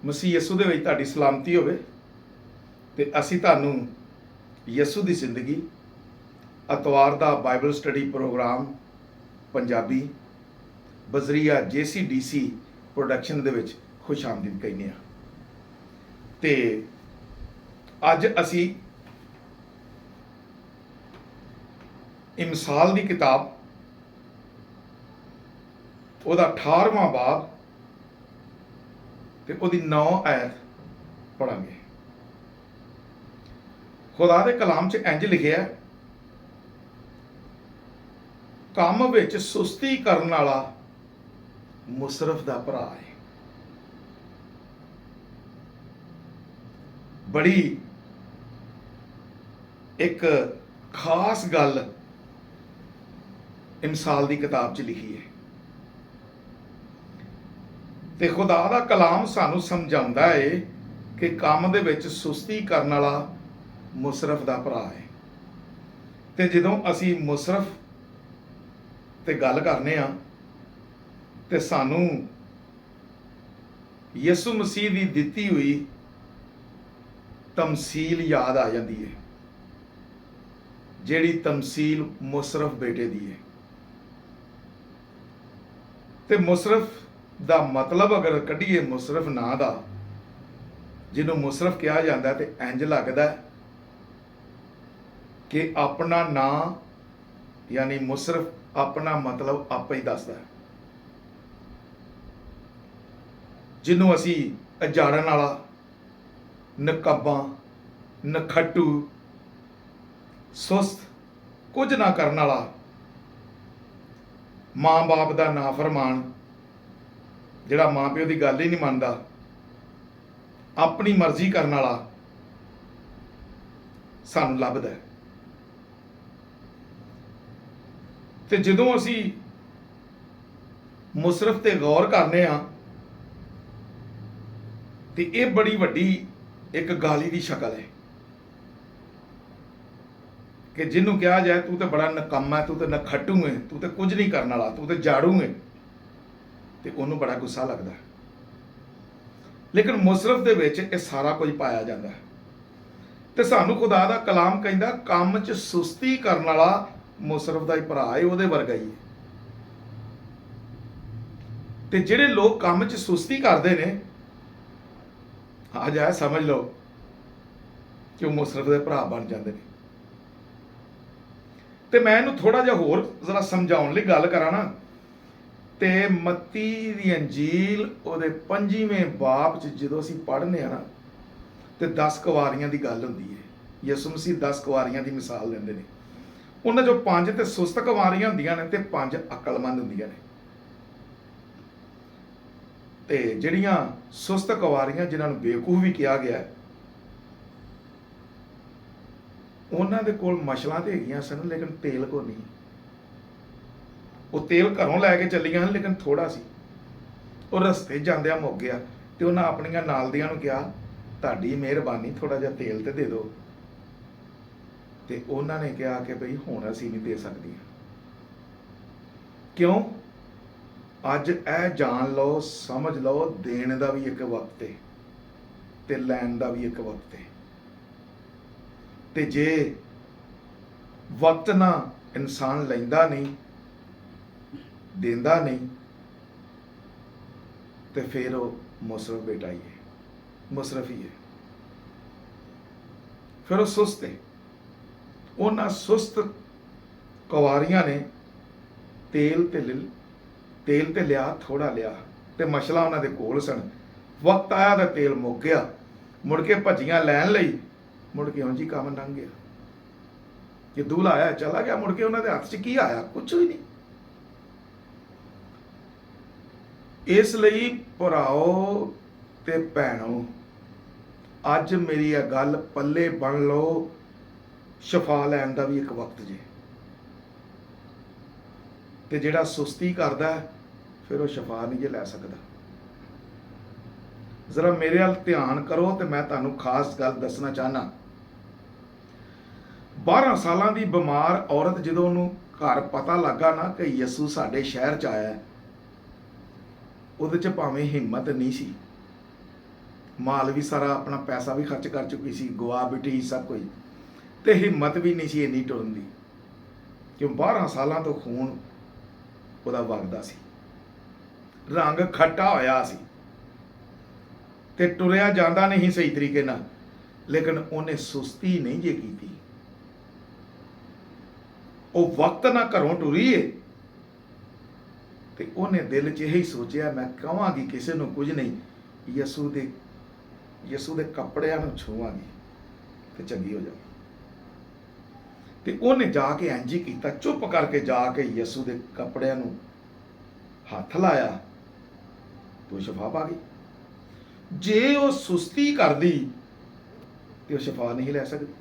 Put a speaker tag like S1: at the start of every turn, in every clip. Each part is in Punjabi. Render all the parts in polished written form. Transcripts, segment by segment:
S1: ਮਸੀਹ ਯਸੂ ਦੇ ਵਿੱਚ ਤੁਹਾਡੀ ਸਲਾਮਤੀ ਹੋਵੇ ਤੇ ਅਸੀਂ ਤੁਹਾਨੂੰ ਯਸੂ ਦੀ ਜ਼ਿੰਦਗੀ ਅਤਵਾਰ ਦਾ ਬਾਈਬਲ ਸਟੱਡੀ ਪ੍ਰੋਗਰਾਮ ਪੰਜਾਬੀ ਬਜ਼ਰੀਆ JCDC ਪ੍ਰੋਡਕਸ਼ਨ ਦੇ ਵਿੱਚ ਖੁਸ਼ ਆਮਦੀਦ ਕਹਿੰਦੇ ਹਾਂ। ਤੇ ਅੱਜ ਅਸੀਂ ਮਿਸਾਲ ਦੀ ਕਿਤਾਬ ਉਹਦਾ 18ਵਾਂ ਬਾਬ ਤੇ ਉਹਦੀ 9 ਆਇਤ ਪੜਾਂਗੇ। ਖੁਦਾ ਦੇ ਕਲਾਮ 'ਚ ਇੰਜ ਲਿਖਿਆ, ਕੰਮ ਵਿੱਚ ਸੁਸਤੀ ਕਰਨ ਵਾਲਾ ਮੁਸਰਫ ਦਾ ਭਰਾ ਹੈ। ਬੜੀ ਇੱਕ ਖਾਸ ਗੱਲ ਮਿਸਾਲ ਦੀ ਕਿਤਾਬ 'ਚ ਲਿਖੀ ਹੈ ਤੇ ਖੁਦਾ ਦਾ ਕਲਾਮ ਸਾਨੂੰ ਸਮਝਾਉਂਦਾ ਹੈ ਕਿ ਕੰਮ ਦੇ ਵਿੱਚ ਸੁਸਤੀ ਕਰਨ ਵਾਲਾ ਮੁਸਰਫ ਦਾ ਭਰਾ ਹੈ। ਤੇ ਜਦੋਂ ਅਸੀਂ ਮੁਸਰਫ ਤੇ ਗੱਲ ਕਰਨੇ ਆ ਤੇ ਸਾਨੂੰ ਯਿਸੂ ਮਸੀਹ ਦੀ ਦਿੱਤੀ ਹੋਈ ਤਮਸੀਲ ਯਾਦ ਆ ਜਾਂਦੀ ਹੈ, ਜਿਹੜੀ ਤਮਸੀਲ ਮੁਸਰਫ ਬੇਟੇ ਦੀ ਹੈ। ਤੇ ਮੁਸਰਫ ਦਾ ਮਤਲਬ ਅਗਰ ਕੱਢੀਏ ਮੁਸਰਫ ਨਾਂ ਦਾ, ਜਿਹਨੂੰ ਮੁਸਰਫ ਕਿਹਾ ਜਾਂਦਾ ਤੇ ਇੰਜ ਲੱਗਦਾ ਕਿ ਆਪਣਾ ਨਾਂ ਯਾਨੀ ਮੁਸਰਫ ਆਪਣਾ ਮਤਲਬ ਆਪੇ ਹੀ ਦੱਸਦਾ, ਜਿਹਨੂੰ ਅਸੀਂ ਉਜਾੜਨ ਵਾਲਾ, ਨਕੱਬਾ, ਨਖੱਟੂ, ਸੁਸਤ, ਕੁਝ ਨਾ ਕਰਨ ਵਾਲਾ, ਮਾਂ ਬਾਪ ਦਾ ਨਾਫਰਮਾਨ, ਜਿਹੜਾ ਮਾਂ ਪਿਓ ਦੀ ਗੱਲ ਹੀ ਨਹੀਂ ਮੰਨਦਾ, ਆਪਣੀ ਮਰਜ਼ੀ ਕਰਨ ਵਾਲਾ ਸਾਨੂੰ ਲੱਭਦਾ। ਤੇ ਜਦੋਂ ਅਸੀਂ ਮੁਸਰਫ ਤੇ ਗੌਰ ਕਰਨੇ ਆ ਤੇ ਇਹ ਬੜੀ ਵੱਡੀ ਇੱਕ ਗਾਲੀ ਦੀ ਸ਼ਕਲ ਹੈ ਕਿ ਜਿਹਨੂੰ ਕਿਹਾ ਜਾਏ ਤੂੰ ਤੇ ਬੜਾ ਨਕੰਮਾ ਹੈ, ਤੂੰ ਤੇ ਨਖੱਟੂ ਹੈ, ਤੂੰ ਤੇ ਕੁਝ ਨਹੀਂ ਕਰਨ ਵਾਲਾ, ਤੂੰ ਤੇ ਝਾੜੂ ਹੈ, ਤੇ ਉਹਨੂੰ ਬੜਾ ਗੁੱਸਾ ਲੱਗਦਾ। ਲੇਕਿਨ ਮੁਸਰਫ ਦੇ ਵਿੱਚ ਇਹ ਸਾਰਾ ਕੁਝ ਪਾਇਆ ਜਾਂਦਾ ਤੇ ਸਾਨੂੰ ਖੁਦਾ ਦਾ ਕਲਾਮ ਕਹਿੰਦਾ ਕੰਮ 'ਚ ਸੁਸਤੀ ਕਰਨ ਵਾਲਾ ਮੁਸਰਫ ਦਾ ਹੀ ਭਰਾ ਹੈ, ਉਹਦੇ ਵਰਗਾ ਹੀ ਹੈ। ਤੇ ਜਿਹੜੇ ਲੋਕ ਕੰਮ 'ਚ ਸੁਸਤੀ ਕਰਦੇ ਨੇ, ਆ ਜਾਏ ਸਮਝ ਲਓ ਕਿ ਉਹ ਮੁਸਰਫ ਦੇ ਭਰਾ ਬਣ ਜਾਂਦੇ ਨੇ। ਤੇ ਮੈਂ ਇਹਨੂੰ ਥੋੜਾ ਜਿਹਾ ਹੋਰ ਜ਼ਰਾ ਸਮਝਾਉਣ ਲਈ ਗੱਲ ਕਰਾਂ ਨਾ, ਤੇ ਮੱਤੀ ਦੀ ਅੰਜੀਲ ਉਹਦੇ 5ਵੇਂ ਬਾਬ 'ਚ ਜਦੋਂ ਅਸੀਂ ਪੜ੍ਹਨੇ ਆ ਨਾ ਤੇ 10 ਕੁਵਾਰੀਆਂ ਦੀ ਗੱਲ ਹੁੰਦੀ ਹੈ। ਯਿਸੂ ਮਸੀਹ 10 ਕੁਵਾਰੀਆਂ ਦੀ ਮਿਸਾਲ ਦਿੰਦੇ ਨੇ। ਉਹਨਾਂ 'ਚੋਂ 5 ਤੇ ਸੁਸਤ ਕੁਵਾਰੀਆਂ ਹੁੰਦੀਆਂ ਨੇ ਤੇ 5 ਅਕਲਮੰਦ ਹੁੰਦੀਆਂ ਨੇ। ਤੇ ਜਿਹੜੀਆਂ ਸੁਸਤ ਕੁਵਾਰੀਆਂ, ਜਿਨ੍ਹਾਂ ਨੂੰ ਬੇਵਕੂਫ ਵੀ ਕਿਹਾ ਗਿਆ, ਉਹਨਾਂ ਦੇ ਕੋਲ ਮਸ਼ਲਾਂ ਤੇ ਹੈਗੀਆਂ ਸਨ ਲੇਕਿਨ ਤੇਲ ਕੋ ਨਹੀਂ। ਉਹ ਤੇਲ ਘਰੋਂ ਲੈ ਕੇ ਚੱਲੀਆਂ ਹਨ ਲੇਕਿਨ ਥੋੜਾ ਸੀ। ਉਹ ਰਸਤੇ ਜਾਂਦਿਆਂ ਮੁੱਕ ਗਿਆ ਤੇ ਉਹਨਾਂ ਆਪਣੀਆਂ ਨਾਲ ਦੀਆਂ ਨੂੰ ਕਿਹਾ, ਤੁਹਾਡੀ ਮਿਹਰਬਾਨੀ ਥੋੜਾ ਜਿਹਾ ਤੇਲ ਤੇ ਦੇ ਦਿਓ। ਤੇ ਉਹਨਾਂ ਨੇ ਕਿਹਾ ਕਿ ਭਈ ਹੁਣ ਅਸੀਂ ਨਹੀਂ ਦੇ ਸਕਦੀਆਂ। ਕਿਉਂ? ਅੱਜ ਇਹ ਜਾਣ ਲਓ, ਸਮਝ ਲਓ, ਦੇਣ ਦਾ ਵੀ ਇੱਕ ਵਕਤ ਹੈ ਤੇ ਲੈਣ ਦਾ ਵੀ ਇੱਕ ਵਕਤ ਹੈ। ਤੇ ਜੇ ਵਕਤ ਨਾ ਇਨਸਾਨ ਲੈਂਦਾ ਨਹੀਂ, ਦਿੰਦਾ ਨਹੀਂ, ਤੇ ਫਿਰ ਉਹ ਮੁਸਰਫ ਬੇਟਾ ਹੀ ਹੈ, ਮੁਸਰਫ ਹੀ ਹੈ। ਫਿਰ ਉਹ ਸੁਸਤ ਹੈ। ਉਹਨਾਂ ਸੁਸਤ ਕੁਵਾਰੀਆਂ ਨੇ ਤੇਲ ਤੇ ਲਿਆ, ਥੋੜਾ ਲਿਆ, ਤੇ ਮਸ਼ਲਾ ਉਹਨਾਂ ਦੇ ਕੋਲ ਸਨ। ਵਕਤ ਆਇਆ ਤਾਂ ਤੇਲ ਮੁੱਕ ਗਿਆ। ਮੁੜ ਕੇ ਭੱਜੀਆਂ ਲੈਣ ਲਈ, ਮੁੜ ਕੇ ਉਂਝ ਹੀ ਕੰਮ ਲੰਘ ਗਿਆ। ਜੇ ਦੂਲ ਆਇਆ ਚਲਾ ਗਿਆ, ਮੁੜ ਕੇ ਉਹਨਾਂ ਦੇ ਹੱਥ 'ਚ ਕੀ ਆਇਆ? ਕੁਝ ਵੀ ਨਹੀਂ। ਇਸ ਲਈ ਭਰਾਓ ਤੇ ਭੈਣੋ, ਅੱਜ ਮੇਰੀ ਇਹ ਗੱਲ ਪੱਲੇ ਬਣ ਲਓ, ਸ਼ਫਾ ਲੈਣ ਦਾ ਵੀ ਇੱਕ ਵਕਤ ਜੇ। ਤੇ ਜਿਹੜਾ ਸੁਸਤੀ ਕਰਦਾ ਫਿਰ ਉਹ ਸ਼ਫਾ ਨਹੀਂ ਜੇ ਲੈ ਸਕਦਾ। ਜ਼ਰਾ ਮੇਰੇ ਵੱਲ ਧਿਆਨ ਕਰੋ ਤੇ ਮੈਂ ਤੁਹਾਨੂੰ ਖਾਸ ਗੱਲ ਦੱਸਣਾ ਚਾਹਨਾ। 12 ਸਾਲਾਂ ਦੀ ਬਿਮਾਰ ਔਰਤ ਜਦੋਂ ਉਹਨੂੰ ਘਰ ਪਤਾ ਲੱਗਾ ਨਾ ਕਿ ਯਿਸੂ ਸਾਡੇ ਸ਼ਹਿਰ 'ਚ ਆਇਆ, ਉਹਦੇ 'ਚ ਭਾਵੇਂ ਹਿੰਮਤ ਨਹੀਂ ਸੀ, ਮਾਲ ਵੀ ਸਾਰਾ, ਆਪਣਾ ਪੈਸਾ ਵੀ ਖਰਚ ਕਰ ਚੁੱਕੀ ਸੀ, ਗਵਾ ਬੈਠੀ ਸਭ ਕੁਝ, ਤੇ ਹਿੰਮਤ ਵੀ ਨਹੀਂ ਸੀ ਇੰਨੀ ਟੁਰਨ ਦੀ, ਕਿਉਂ 12 ਸਾਲਾਂ ਤੋਂ ਖੂਨ ਉਹਦਾ ਵਗਦਾ ਸੀ, ਰੰਗ ਖੱਟਾ ਹੋਇਆ ਸੀ, ਤੇ ਟੁਰਿਆ ਜਾਂਦਾ ਨਹੀਂ ਸਹੀ ਤਰੀਕੇ ਨਾਲ। ਲੇਕਿਨ ਉਹਨੇ ਸੁਸਤੀ ਨਹੀਂ ਜੇ ਕੀਤੀ। ਉਹ ਵਕਤ ਨਾਲ ਘਰੋਂ ਟੁਰੀ ਏ, ਤੇ ਉਹਨੇ ਦਿਲ 'ਚ ਇਹੀ ਸੋਚਿਆ, ਮੈਂ ਕਹਾਂਗੀ ਕਿਸੇ ਨੂੰ ਕੁਝ ਨਹੀਂ, ਯਿਸੂ ਦੇ ਕੱਪੜਿਆਂ ਨੂੰ ਛੂਹਾਂਗੀ ਤੇ ਚੰਗੀ ਹੋ ਜਾਵਾਂ। ਤੇ ਉਹਨੇ ਜਾ ਕੇ ਇੰਝ ਹੀ ਕੀਤਾ, ਚੁੱਪ ਕਰਕੇ ਜਾ ਕੇ ਯਿਸੂ ਦੇ ਕੱਪੜਿਆਂ ਨੂੰ ਹੱਥ ਲਾਇਆ, ਤੇ ਉਹ ਸ਼ਿਫਾ ਪਾ ਗਈ। ਜੇ ਉਹ ਸੁਸਤੀ ਕਰਦੀ ਤੇ ਉਹ ਸ਼ਿਫਾ ਨਹੀਂ ਲੈ ਸਕਦੀ,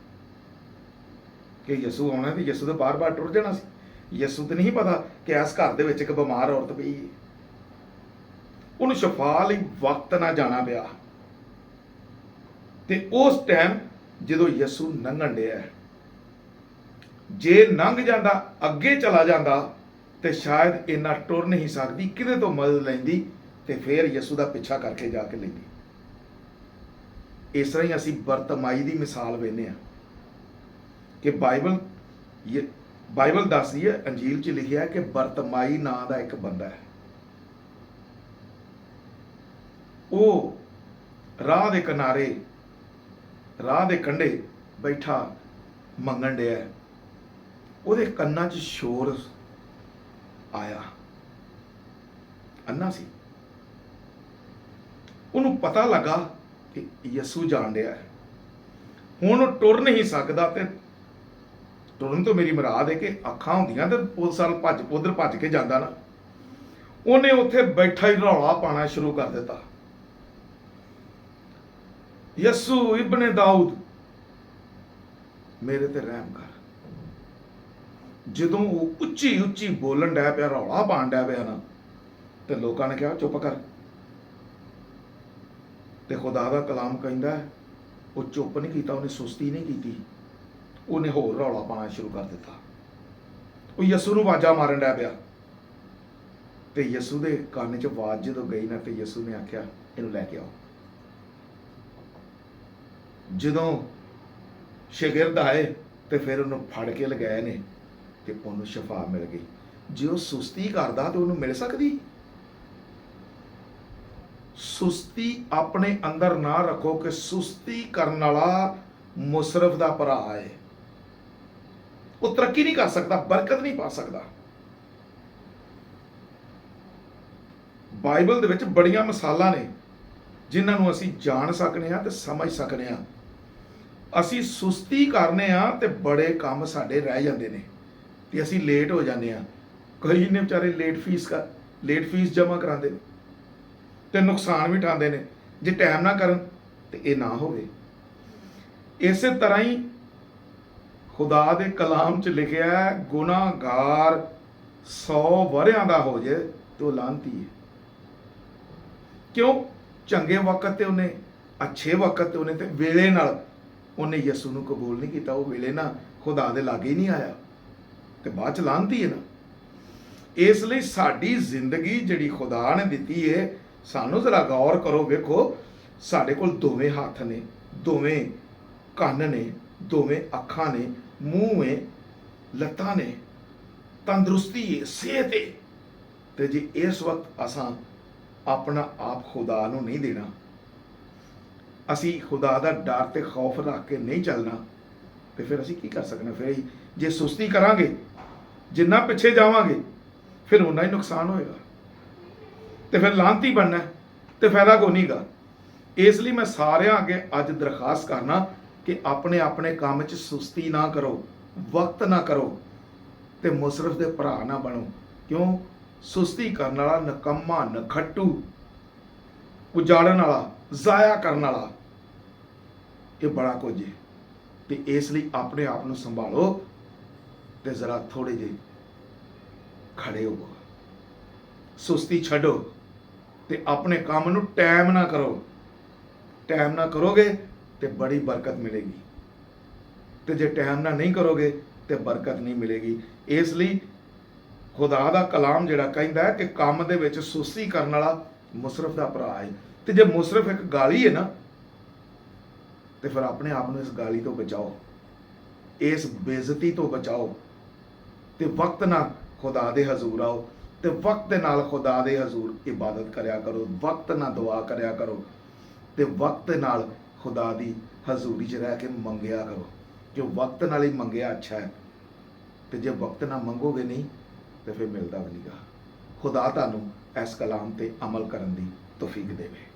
S1: ਕਿ ਯਿਸੂ ਆਉਣਾ ਤੇ ਯਿਸੂ ਦੇ ਬਾਰ-ਬਾਰ ਟੁਰ ਜਾਣਾ ਸੀ। ਯਿਸੂ ਤੇ ਨਹੀਂ ਪਤਾ ਕਿ ਇਸ ਘਰ ਦੇ ਵਿੱਚ ਇੱਕ ਬਿਮਾਰ ਔਰਤ ਪਈ ਹੈ। ਉਹਨੂੰ ਸ਼ਿਫਾ ਲਈ ਵਕਤ ਨਾ ਜਾਣਾ ਪਿਆ। ਤੇ ਉਸ ਟਾਈਮ ਜਦੋਂ ਯਿਸੂ ਲੰਘਣ ਡਿਆ, ਜੇ ਲੰਘ ਜਾਂਦਾ, ਅੱਗੇ ਚਲਾ ਜਾਂਦਾ, ਤੇ ਸ਼ਾਇਦ ਇੰਨਾ ਟੁਰ ਨਹੀਂ ਸਕਦੀ, ਕਿਹਦੇ ਤੋਂ ਮਦਦ ਲੈਂਦੀ, ਤੇ ਫਿਰ ਯਿਸੂ ਦਾ ਪਿੱਛਾ ਕਰਕੇ ਜਾ ਕੇ ਲੈਂਦੀ। ਇਸ ਤਰ੍ਹਾਂ ਹੀ ਅਸੀਂ ਬਰਤਮਾਈ ਦੀ ਮਿਸਾਲ ਵੇਖਦੇ ਹਾਂ ਕਿ ਬਾਈਬਲ ਦੱਸਦੀ ਹੈ, ਅੰਜੀਲ 'ਚ ਲਿਖਿਆ ਕਿ ਬਰਤਮਾਈ ਨਾਂ ਦਾ ਇੱਕ ਬੰਦਾ ਹੈ, ਉਹ ਰਾਹ ਦੇ ਕਿਨਾਰੇ, ਰਾਹ ਦੇ ਕੰਢੇ ਬੈਠਾ ਮੰਗਣ ਡਿਆ। ਉਹਦੇ ਕੰਨਾਂ 'ਚ ਸ਼ੋਰ ਆਇਆ, ਅੰਨਾ ਸੀ। ਉਹਨੂੰ ਪਤਾ ਲੱਗਾ ਕਿ ਯਿਸੂ ਜਾਣ ਡਿਆ। ਹੁਣ ਉਹ ਟੁਰ ਨਹੀਂ ਸਕਦਾ, ਤੇ ਟੁਰਨ ਤੋਂ ਮੇਰੀ ਮੁਰਾਦ ਹੈ ਕਿ ਅੱਖਾਂ ਹੁੰਦੀਆਂ ਤੇ ਪੁਲਿਸ ਵਾਲ ਉਧਰ ਭੱਜ ਕੇ ਜਾਂਦਾ ਨਾ। ਉਹਨੇ ਉੱਥੇ ਬੈਠਾ ਹੀ ਰੌਲਾ ਪਾਣਾ ਸ਼ੁਰੂ ਕਰ ਦਿੱਤਾ, ਯਿਸੂ ਇਬਨ ਦਾਊਦ ਮੇਰੇ ਤੇ ਰਹਿਮ ਕਰ। ਜਦੋਂ ਉਹ ਉੱਚੀ ਉੱਚੀ ਬੋਲਣ ਡਿਆ ਪਿਆ, ਰੌਲਾ ਪਾਣ ਡਿਆ ਪਿਆ ਨਾ, ਤੇ ਲੋਕਾਂ ਨੇ ਕਿਹਾ ਚੁੱਪ ਕਰ। ਤੇ ਖੁਦਾ ਦਾ ਕਲਾਮ ਕਹਿੰਦਾ ਉਹ ਚੁੱਪ ਨਹੀਂ ਕੀਤਾ, ਉਹਨੇ ਸੁਸਤੀ ਨਹੀਂ ਕੀਤੀ, ਉਹਨੇ ਹੋਰ ਰੌਲਾ ਪਾਣਾ ਸ਼ੁਰੂ ਕਰ ਦਿੱਤਾ। ਉਹ ਯਿਸੂ ਨੂੰ ਆਵਾਜ਼ਾਂ ਮਾਰਨ ਡਿਆ ਪਿਆ, ਤੇ ਯਿਸੂ ਦੇ ਕੰਨ 'ਚ ਆਵਾਜ਼ ਜਦੋਂ ਗਈ ਨਾ, ਤੇ ਯਿਸੂ ਨੇ ਆਖਿਆ ਇਹਨੂੰ ਲੈ ਕੇ ਆਓ। ਜਦੋਂ ਸ਼ਾਗਿਰਦ ਆਏ ਤੇ ਫਿਰ ਉਹਨੂੰ ਫੜ ਕੇ ਲਗਾਏ ਨੇ, ਤੇ ਉਹਨੂੰ ਸ਼ਿਫਾ ਮਿਲ ਗਈ। ਜੇ ਉਹ ਸੁਸਤੀ ਕਰਦਾ ਤੇ ਉਹਨੂੰ ਮਿਲ ਸਕਦੀ? ਸੁਸਤੀ ਆਪਣੇ ਅੰਦਰ ਨਾ ਰੱਖੋ, ਕਿ ਸੁਸਤੀ ਕਰਨ ਵਾਲਾ ਮੁਸਰਫ ਦਾ ਭਰਾ ਹੈ, ਉਹ ਤਰੱਕੀ ਨਹੀਂ ਕਰ ਸਕਦਾ, ਬਰਕਤ ਨਹੀਂ ਪਾ ਸਕਦਾ। ਬਾਈਬਲ ਦੇ ਵਿੱਚ ਬੜੀਆਂ ਮਿਸਾਲਾਂ ਨੇ ਜਿਨ੍ਹਾਂ ਨੂੰ ਅਸੀਂ ਜਾਣ ਸਕਨੇ ਆ ਤੇ ਸਮਝ ਸਕਨੇ ਆ। ਅਸੀਂ ਸੁਸਤੀ ਕਰਨੇ ਆ ਤੇ ਬੜੇ ਕੰਮ ਸਾਡੇ ਰਹਿ ਜਾਂਦੇ ਨੇ, ਤੇ ਅਸੀਂ ਲੇਟ ਹੋ ਜਾਂਦੇ ਆ। ਕਈ ਨੇ ਵਿਚਾਰੇ ਲੇਟ ਫੀਸ ਜਮ੍ਹਾਂ ਕਰਾਉਂਦੇ ਨੇ, ਤੇ ਨੁਕਸਾਨ ਵੀ ਉਠਾਉਂਦੇ ਨੇ। ਜੇ ਟਾਈਮ ਨਾ ਕਰਨ ਤੇ ਇਹ ਨਾ ਹੋਵੇ। ਇਸੇ ਤਰ੍ਹਾਂ ਹੀ ਖੁਦਾ ਦੇ ਕਲਾਮ 'ਚ ਲਿਖਿਆ ਹੈ, ਗੁਨਾਹਗਾਰ 100 ਵਰਿਆਂ ਦਾ ਹੋ ਜਾਏ ਤੇ ਉਹ ਲਾਹਨਤੀ ਹੈ। ਕਿਉਂ? ਚੰਗੇ ਵਕਤ ਤੇ ਉਹਨੇ, ਅੱਛੇ ਵਕਤ ਤੇ ਉਹਨੇ, ਤੇ ਵੇਲੇ ਨਾਲ ਉਹਨੇ ਯਿਸੂ ਨੂੰ ਕਬੂਲ ਨਹੀਂ ਕੀਤਾ। ਉਹ ਵੇਲੇ ਨਾਲ ਖੁਦਾ ਦੇ ਲਾਗੇ ਹੀ ਨਹੀਂ ਆਇਆ, ਤੇ ਬਾਅਦ 'ਚ ਲਾਹਨਤੀ ਹੈ ਨਾ। ਇਸ ਲਈ ਸਾਡੀ ਜ਼ਿੰਦਗੀ ਜਿਹੜੀ ਖੁਦਾ ਨੇ ਦਿੱਤੀ ਹੈ, ਸਾਨੂੰ ਜ਼ਰਾ ਗੌਰ ਕਰੋ। ਵੇਖੋ, ਸਾਡੇ ਕੋਲ ਦੋਵੇਂ ਹੱਥ ਨੇ, ਦੋਵੇਂ ਕੰਨ ਨੇ, ਦੋਵੇਂ ਅੱਖਾਂ ਨੇ, ਮੂੰਹ ਹੈ, ਲੱਤਾਂ ਨੇ, ਤੰਦਰੁਸਤੀ ਹੈ, ਸਿਹਤ ਹੈ। ਤੇ ਜੇ ਇਸ ਵਕਤ ਅਸਾਂ ਆਪਣਾ ਆਪ ਖੁਦਾ ਨੂੰ ਨਹੀਂ ਦੇਣਾ, ਅਸੀਂ ਖੁਦਾ ਦਾ ਡਰ ਤੇ ਖੌਫ ਰੱਖ ਕੇ ਨਹੀਂ ਚੱਲਣਾ, ਤੇ ਫਿਰ ਅਸੀਂ ਕੀ ਕਰ ਸਕਦੇ? ਫਿਰ ਜੇ ਸੁਸਤੀ ਕਰਾਂਗੇ, ਜਿੰਨਾ ਪਿੱਛੇ ਜਾਵਾਂਗੇ, ਫਿਰ ਉਨਾ ਹੀ ਨੁਕਸਾਨ ਹੋਏਗਾ, ਤੇ ਫਿਰ ਲਾਹਨਤੀ ਬਣਨਾ, ਤੇ ਫਾਇਦਾ ਕੋਈ ਨਹੀਂਗਾ। ਇਸ ਲਈ ਮੈਂ ਸਾਰਿਆਂ ਅੱਗੇ ਅੱਜ ਦਰਖਾਸਤ ਕਰਨਾ ਕਿ ਆਪਣੇ ਆਪਣੇ ਕੰਮ 'ਚ ਸੁਸਤੀ ਨਾ ਕਰੋ, ਵਕਤ ਨਾ ਕਰੋ, ਤੇ ਮੁਸਰਫ ਦੇ ਭਰਾ ਨਾ ਬਣੋ। ਕਿਉਂ? ਸੁਸਤੀ ਕਰਨ ਵਾਲਾ ਨਕੰਮਾ, ਨਖੱਟੂ, ਉਜਾੜਨ ਵਾਲਾ, ਜ਼ਾਇਆ ਕਰਨ ਵਾਲਾ, ਇਹ ਬੜਾ ਕੁਝ ਹੈ। ਤੇ ਇਸ ਲਈ ਆਪਣੇ ਆਪ ਨੂੰ ਸੰਭਾਲੋ, ਤੇ ਜ਼ਰਾ ਥੋੜੇ ਜਿਹੇ ਖੜੇ ਹੋ, ਸੁਸਤੀ ਛੱਡੋ, ਤੇ ਆਪਣੇ ਕੰਮ ਨੂੰ ਟਾਈਮ ਨਾ ਕਰੋ। ਟਾਈਮ ਨਾ ਕਰੋਗੇ ਤੇ ਬੜੀ ਬਰਕਤ ਮਿਲੇਗੀ, ਤੇ ਜੇ ਟਾਈਮ ਨਾਲ ਨਹੀਂ ਕਰੋਗੇ ਤੇ ਬਰਕਤ ਨਹੀਂ ਮਿਲੇਗੀ। ਇਸ ਲਈ ਖੁਦਾ ਦਾ ਕਲਾਮ ਜਿਹੜਾ ਕਹਿੰਦਾ ਹੈ ਕਿ ਕੰਮ ਦੇ ਵਿੱਚ ਸੁਸਤੀ ਕਰਨ ਵਾਲਾ ਮੁਸਰਫ ਦਾ ਭਰਾ ਹੈ। ਤੇ ਜੇ ਮੁਸਰਫ ਇੱਕ ਗਾਲੀ ਹੈ ਨਾ, ਤੇ ਫਿਰ ਆਪਣੇ ਆਪ ਨੂੰ ਇਸ ਗਾਲੀ ਤੋਂ ਬਚਾਓ, ਇਸ ਬੇਇੱਜ਼ਤੀ ਤੋਂ ਬਚਾਓ, ਤੇ ਵਕਤ ਨਾਲ ਖੁਦਾ ਦੇ ਹਜ਼ੂਰ ਆਓ, ਤੇ ਵਕਤ ਦੇ ਨਾਲ ਖੁਦਾ ਦੇ ਹਜ਼ੂਰ ਇਬਾਦਤ ਕਰਿਆ ਕਰੋ, ਵਕਤ ਨਾਲ ਦੁਆ ਕਰਿਆ ਕਰੋ, ਤੇ ਵਕਤ ਨਾਲ ਖੁਦਾ ਦੀ ਹਜ਼ੂਰੀ 'ਚ ਰਹਿ ਕੇ ਮੰਗਿਆ ਕਰੋ, ਕਿ ਵਕਤ ਨਾਲ ਹੀ ਮੰਗਿਆ ਅੱਛਾ ਹੈ। ਤੇ ਜੇ ਵਕਤ ਨਾਲ ਮੰਗੋਗੇ ਨਹੀਂ ਤੇ ਫਿਰ ਮਿਲਦਾ ਵੀ ਨਹੀਂਗਾ। ਖੁਦਾ ਤੁਹਾਨੂੰ ਇਸ ਕਲਾਮ ਤੇ ਅਮਲ ਕਰਨ ਦੀ ਤੌਫੀਕ ਦੇਵੇ।